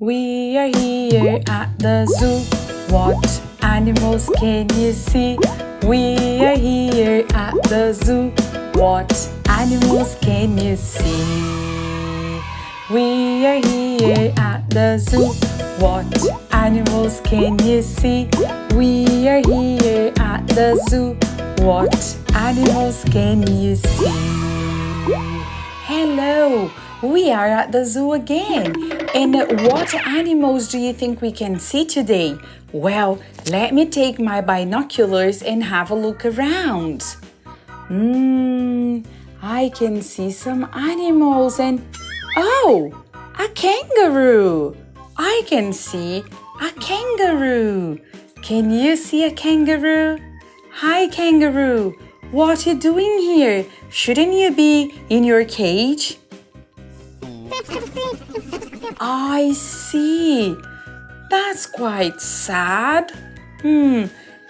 We are here at the zoo. What animals can you see? We are here at the zoo. What animals can you see? We are here at the zoo. What animals can you see? We are here at the zoo. What animals can you see? Hello, we are at the zoo again. And what animals do you think we can see today? Well, let me take my binoculars and have a look around. I can see some animals and oh, a kangaroo! I can see a kangaroo. Can you see a kangaroo? Hi, kangaroo. What are you doing here? Shouldn't you be in your cage? I see. That's quite sad.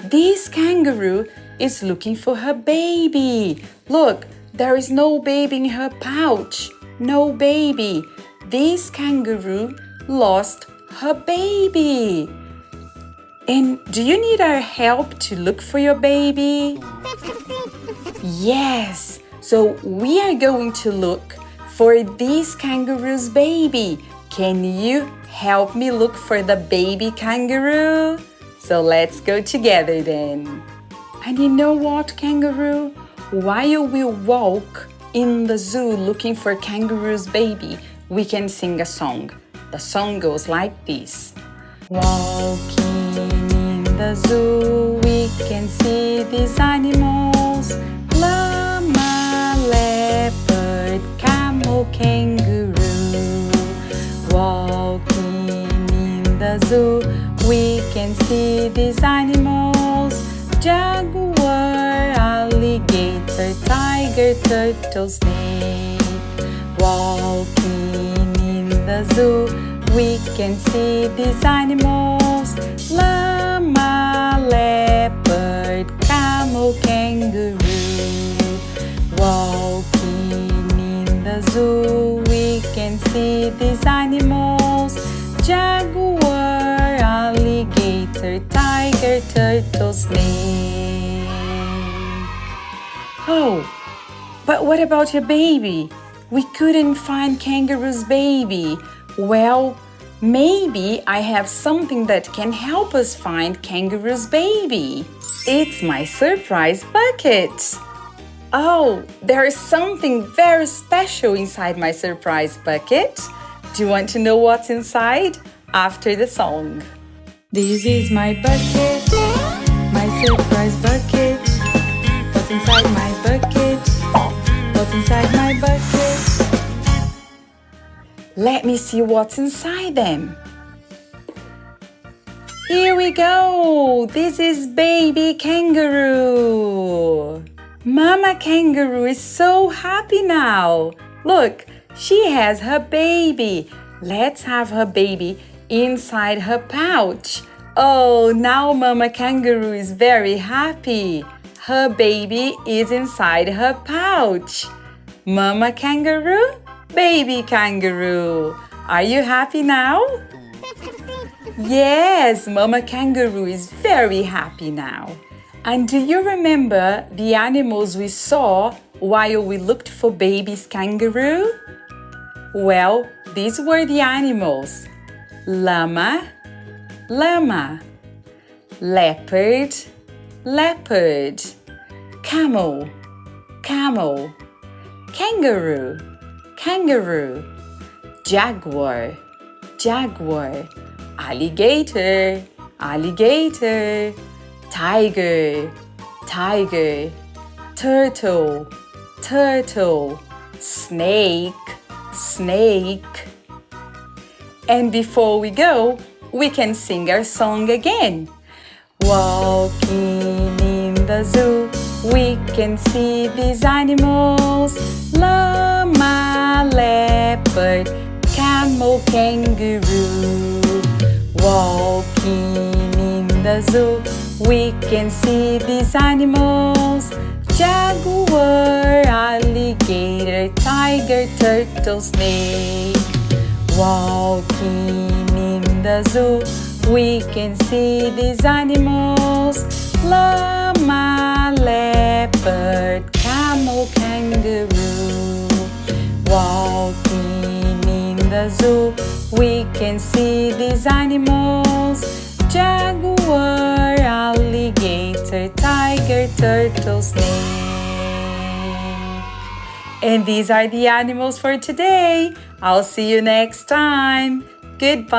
This kangaroo is looking for her baby. Look, there is no baby in her pouch. No baby. This kangaroo lost her baby. And do you need our help to look for your baby? Yes. So we are going to look for this kangaroo's baby. Can you help me look for the baby kangaroo? So let's go together then. And you know what, kangaroo? While we walk in the zoo looking for kangaroo's baby, we can sing a song. The song goes like this. Walking in the zoo, we can see these animals. Llama, leopard, camel, kangaroo. Walking in the zoo, we can see these animals. Jaguar, alligator, tiger, turtle, snake. Walking in the zoo, we can see these animals. Llama, leopard, camel, kangaroo. Walking in the zoo, we can see these animals. Jaguar, alligator, tiger, turtle, snake. Oh, but what about your baby? We couldn't find kangaroo's baby. Well, maybe I have something that can help us find kangaroo's baby. It's my surprise bucket. Oh, there is something very special inside my surprise bucket. Do you want to know what's inside? After the song. This is my bucket, my surprise bucket. What's inside my bucket? What's inside my bucket? Let me see what's inside them. Here we go. This is baby kangaroo. Mama kangaroo is so happy now. Look, she has her baby. Let's have her baby inside her pouch. Oh, now Mama kangaroo is very happy. Her baby is inside her pouch. Mama kangaroo, baby kangaroo. Are you happy now? Yes, Mama kangaroo is very happy now. And do you remember the animals we saw while we looked for baby's kangaroo? Well, these were the animals. Llama, llama. Leopard, leopard. Camel, camel. Kangaroo, kangaroo. Jaguar, jaguar. Alligator, alligator. Tiger, tiger. Turtle, turtle. Snake, snake. And before we go, we can sing our song again. Walking in the zoo, we can see these animals. Llama, leopard, camel, kangaroo. Walking in the zoo, we can see these animals. Jaguar, alligator, tiger, turtle, snake. Walking the zoo, we can see these animals: llama, leopard, camel, kangaroo. Walking in the zoo, we can see these animals: jaguar, alligator, tiger, turtle, snake. And these are the animals for today. I'll see you next time. Goodbye.